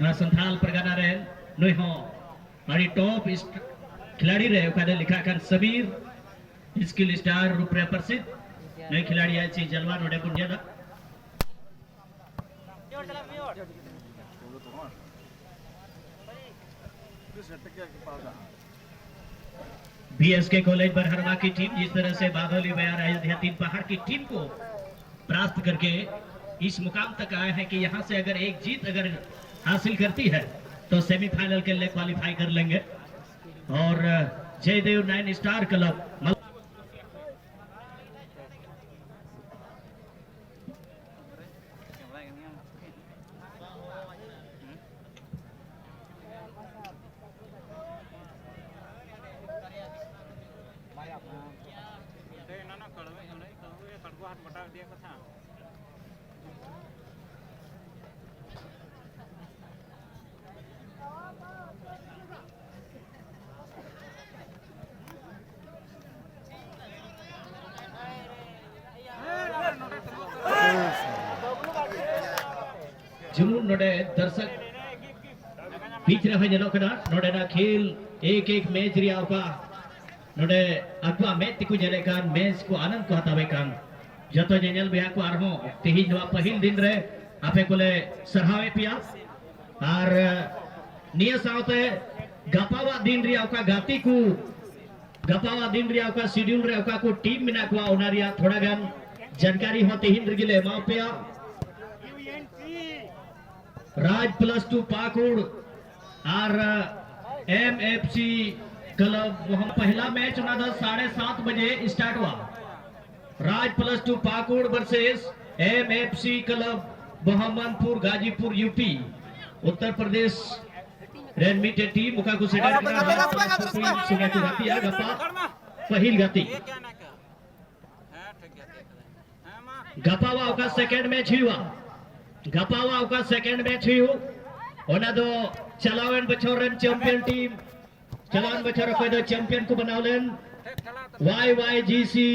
संथाल परगना रहे नुई हो हमारी टॉप खिलाड़ी रहे उखाने लिखा कर सबीर स्किल स्टार रूपरे प्रसिद्ध नए खिलाड़ी आए ची जलवा नोडे पुण्यदा बीएसके कॉलेज बरहरवा की टीम जिस तरह से बादोली बयार अयोध्या तीन पहाड़ की टीम को परास्त करके इस मुकाम तक आए हैं कि यहां से अगर एक जीत अगर हासिल करती है तो सेमीफाइनल के लिए क्वालिफाई कर लेंगे और जयदेव 9 स्टार क्लब जुनून नोडे दर्शक बीच रहे जनो कना नोडे ना खेल एक मैच रिया का नोडे अगवा मैच तिकु जले कान मैच को आनंद को हतावे कान जतो जेनल बिया को आरहो तेही नवा पहिल दिन रे आपे कोले सरहावे पिया और निया सावते गपावा दिन रिया का गाती को गपावा दिन रिया का शेड्यूल रे का को टीम मिना को ओनारिया थोड़ा गन जानकारी होते हिंद गिले मापिया राज +2 पाकुड़ और एमएफसी क्लब पहला मैच 7:30 बजे स्टार्ट हुआ Raj +2 Pakur versus MFC club Mohammadpur Ghazipur UP Uttar Pradesh रेनमिटे टीम मुका को सेटा पहिल गति गपावा का सेकंड मैच हुआ गपावा का सेकंड मैच हुआ ओना दो चलावन बछोरन चैंपियन टीम चलावन बछोर को दो चैंपियन को बनावलन वाईवाईजीसी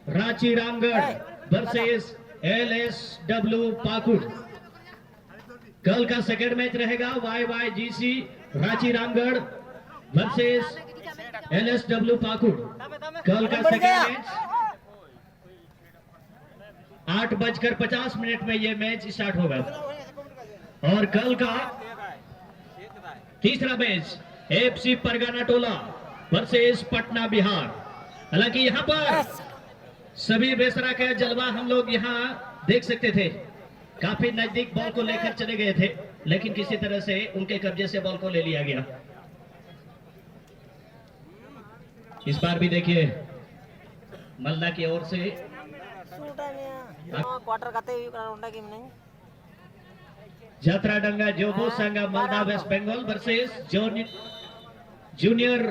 रांची रामगढ़ वर्सेस एलएसडब्ल्यू पाकुड़ कल का सेकंड मैच रहेगा वाईवाईजीसी रांची रामगढ़ वर्सेस एलएसडब्ल्यू पाकुड़ कल का सेकंड मैच 8:50 में ये मैच स्टार्ट होगा और कल का तीसरा मैच एफसी परगना टोला वर्सेस पटना बिहार। हालांकि यहाँ पर सभी बेसरा का जलवा हम लोग यहाँ देख सकते थे, काफी नजदीक बॉल को लेकर चले गए थे लेकिन किसी तरह से उनके कब्जे से बॉल को ले लिया गया। इस बार भी देखिए मल्ला की ओर से क्वार्टर खाते उंडा गेम नहीं जात्रा Danga Jubo Sangha Malda West Bengal versus junior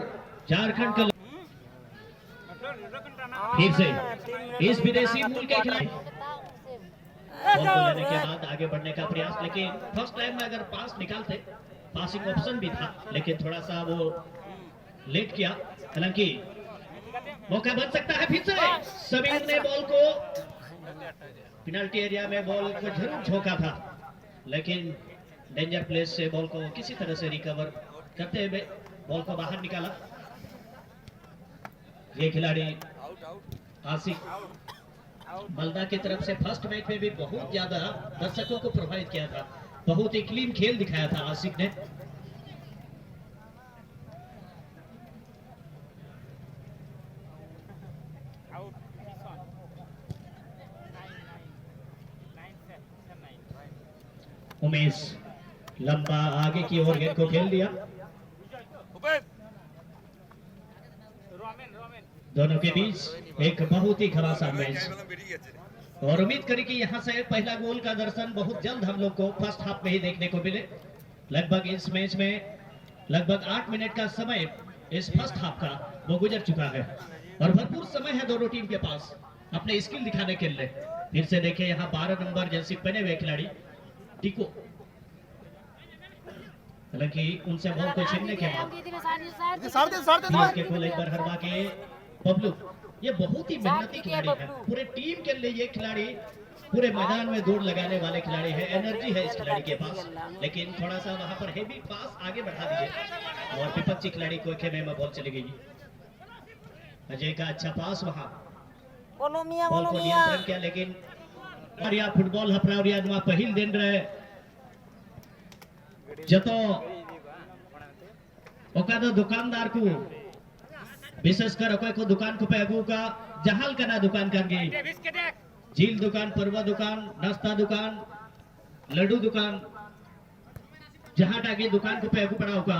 Jharkhand club. फिर से इस विदेशी मूल के खिलाड़ी बॉल को लेने के बाद आगे बढ़ने का प्रयास, लेकिन फर्स्ट टाइम में अगर पास निकालते पासिंग ऑप्शन भी था लेकिन थोड़ा सा वो लेट किया। हालांकि मौका बन सकता है। फिर से समीर ने बॉल को पेनल्टी एरिया में बॉल को जरूर झोंका था लेकिन डेंजर प्लेस से बॉल को किसी तरह से रिकवर करते हुए बॉल को बाहर निकाला। ये खिलाड़ी आसिक मल्दा की तरफ से फर्स्ट मैच में भी बहुत ज्यादा दर्शकों को प्रभावित किया था, बहुत ही क्लीन खेल दिखाया था आसिक ने। उमेश लंबा आगे की ओर गेंद को खेल दिया। दोनों के बीच एक बहुत ही घमासान मैच और उम्मीद करें कि यहां से पहला गोल का दर्शन बहुत जल्द हम लोग को फर्स्ट हाफ में ही देखने को मिले। लगभग इस मैच में लगभग 8 मिनट का समय इस फर्स्ट हाफ का वो गुजर चुका है और भरपूर समय है दोनों टीम के पास अपने स्किल दिखाने के लिए। फिर से देखिए यहाँ 12 नंबर जर्सी पहने हुए खिलाड़ी टिको, हालांकि उनसे बॉल को छीनने के बाद कॉलेज बरहरवा के बबलू ये बहुत ही मेहनती खिलाड़ी है। पूरे टीम के लिए ये खिलाड़ी पूरे मैदान में दौड़ लगाने वाले खिलाड़ी है, एनर्जी है इस खिलाड़ी के पास, लेकिन थोड़ा सा वहां पर हेवी पास आगे बढ़ा दीजिए और विपक्षी खिलाड़ी को खेमे में बॉल चली गई। अजय का अच्छा पास वहां बॉल को नियंत्रण किया, लेकिन और या फुटबॉल हपरावरिया नुआ पहिल दिन रहे जतो ओका दो दुकानदार को विशेषकर अकोय को दुकान को पे अगू का जहाल कना दुकान कर गई, झील दुकान, परवा दुकान, नाश्ता दुकान, लड्डू दुकान, जहां टाके दुकान को पे अगू पड़ा होगा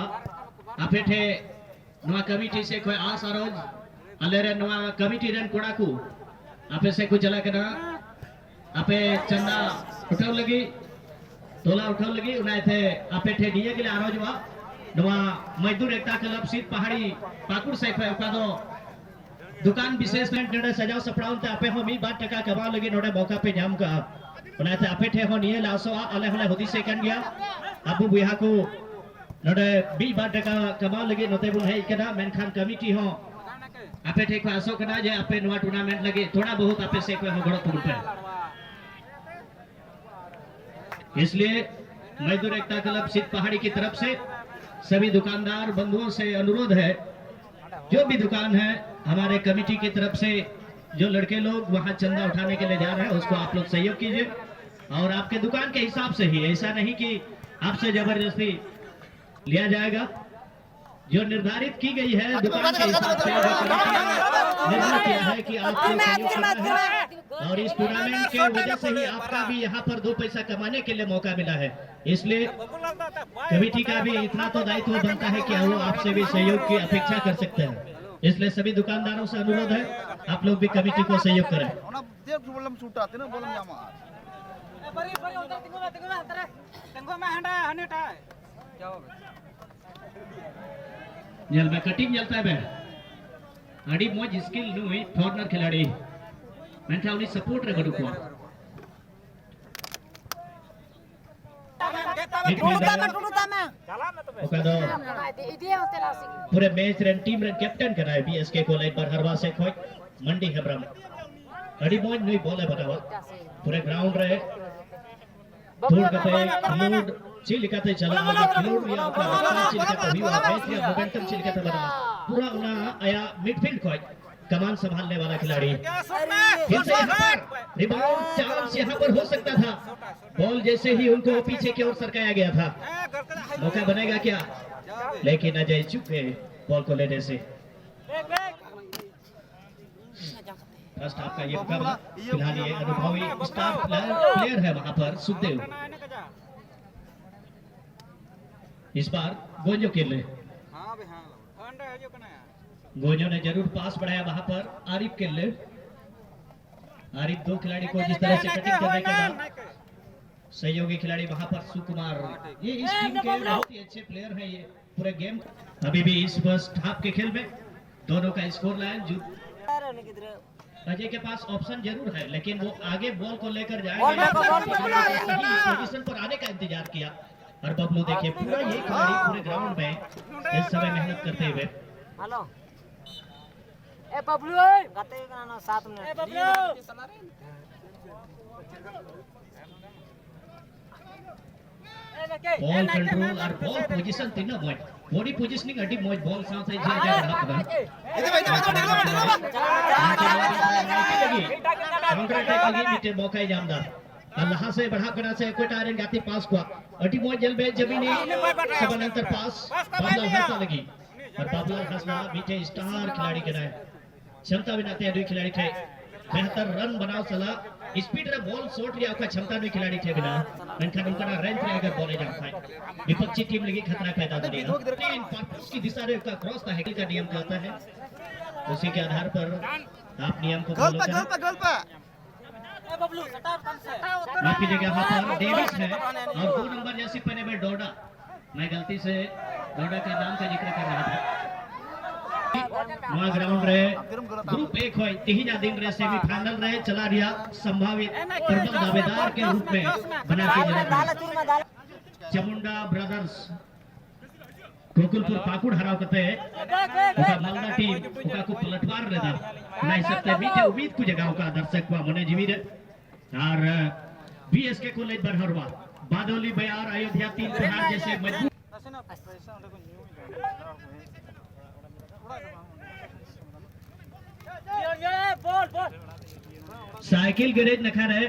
आपे थे नुआ कमिटी से कोई आस आरोज अलेरे नुआ कमिटी रन कोड़ा को आपे से को चला करना आपे चंदा उठाव लगी, तोला उठाव लगी, उन्हें थे आपे थे दिए के लिए आरोज वा नुआ मजदूर एकता क्लब सीट पहाड़ी पाकुड़ से का दो दुकान विशेष में नडे सजाव सपड़ाउन ते आपे हो मी बात टका कमा लगे नोडे मौका पे जाम का उन्हें थे आपे थे हो निये लासो अले हले होदी से कन गया अबू बुहा को नोडे बी बात टका कमा लगे नोते बुल है इकना मेनखान कमिटी हो आपे थे को आसो कना जे आपे नुआ टूर्नामेंट लगे थोड़ा बहुत आपे से को हो गड़ो पुर पे, इसलिए मजदूर एकता क्लब सीट पहाड़ी की तरफ से सभी दुकानदार बंधुओं से अनुरोध है, जो भी दुकान है हमारे कमेटी की तरफ से जो लड़के लोग वहां चंदा उठाने के लिए जा रहे हैं उसको आप लोग सहयोग कीजिए और आपके दुकान के हिसाब से ही, ऐसा नहीं कि आपसे जबरदस्ती लिया जाएगा। जो निर्धारित की गई है दुकान के हिसाब से निर्णय किया है कि आपको सहयोग करना है और इस टूर्नामेंट के वजह से ही आपका भी यहाँ पर 2 पैसा कमाने के लिए मौका मिला है, इसलिए कमेटी का भी इतना तो दायित्व बनता है कि वो आपसे भी सहयोग की अपेक्षा कर सकते हैं, इसलिए सभी दुकानदारों से अनुरोध है आप लोग भी कमेटी को सहयोग करें। जल में कटिंग चलता है अड़ी मोज स्किल नुई फॉरनर खिलाड़ी मेंथा उनी सपोर्ट रे बडू को पूरे match run team run captain कराए बीएसके को लाइन पर हरवा से खोई मंडी हेब्रम अड़ी मोज नुई बॉल बतावा पूरे ग्राउंड रहे थोड़ कते मूड चिलिकाते चला आगे खिलोड़ या अपना चिलिकाते हुआ मैच या मोमेंटम चिलिकाते बना पूरा उना आया मिडफील्ड को कमान संभालने वाला खिलाड़ी फिर से यहाँ पर रिबाउंड चांस यहाँ पर हो सकता था, बॉल जैसे ही उनको पीछे की ओर सरकाया गया था, मौका बनेगा क्या, लेकिन अजय चुप गए बॉल को लेने से। फर्स्ट हाफ का ये मुकाबला फिलहाल ये अनुभवी स्टार प्लेयर है वहां पर सुखदेव, इस बार गोंजो के लिए गोंजो ने जरूर पास बढ़ाया वहां पर आरिफ के लिए, आरिफ 2 खिलाड़ी को जिस तरह से कटिंग करने के बाद सहयोगी खिलाड़ी वहां पर सुकुमार, ये इस टीम के बहुत ही अच्छे प्लेयर हैं ये पूरे गेम। अभी भी इस फर्स्ट हाफ के खेल में दोनों का स्कोर लाइन अजय के पास ऑप्शन जरूर है, लेकिन वो आगे बॉल को लेकर जाएगा, पोजीशन पर आने का इंतजार किया और बबलू देखिए पूरा ये खिलाड़ी पूरे ग्राउंड में इस समय मेहनत करते हुए। हेलो ए बबलू गाते ना 7 मिनट ए बबलू बॉल कंट्रोल और बॉल पोजीशन तीनों बॉडी पोजीशनिंग अड्डी मोज बॉल साथ है जा रहा है काउंटर अटैक लगी बीते मौका ही जामदार अल्लाह से बढ़ा करा से कोई टायरन गाती पास को अड्डी मोज जल बे जमीनी समानांतर पास बाबला हंसा लगी और बाबला हंसना बीते स्टार खिलाड़ी के रहे क्षमता बिनाते दुई खिलाड़ी थे बेहतर रन बनाओ सला स्पीड रे बॉल शॉट लिया का क्षमता दुई खिलाड़ी थे बिना मेनखान उनका रेंज रे अगर बॉले जा पाए विपक्षी टीम लगी खतरा पैदा कर दिया तीन पर्पस की दिशा रे का क्रॉस था हैकिल का नियम कहता है, उसी के आधार पर आप नियम को फॉलो करें। माफी कीजिएगा वहां पर डेविस है और 2 नंबर जर्सी पहने में डोडा, मैं गलती से डोडा का नाम का जिक्र कर रहा था। वहां ग्राउंड रहे ग्रुप 1 होय 3 दिन रहे सेमीफाइनल रहे चला रिया संभावित प्रबल दावेदार के रूप में बना के जरा चामुंडा ब्रदर्स गोकुलपुर पाकुड़ हराव करते हैं मालदा टीम उका को पलटवार लेदा नहीं सकते बीते उम्मीद को जगह का दर्शक को मने जीवी रे और बीएसके को ले बरहरवा बादोली बयार अयोध्या 3 हार जैसे मजबूत साइकिल गैरेज नखा रहे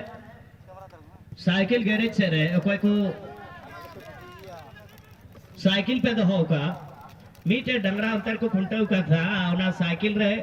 साइकिल गैरेज से रहे कोई को साइकिल पे दहो का मीटे डंगरा अंतर को खुंटा का था साइकिल रहे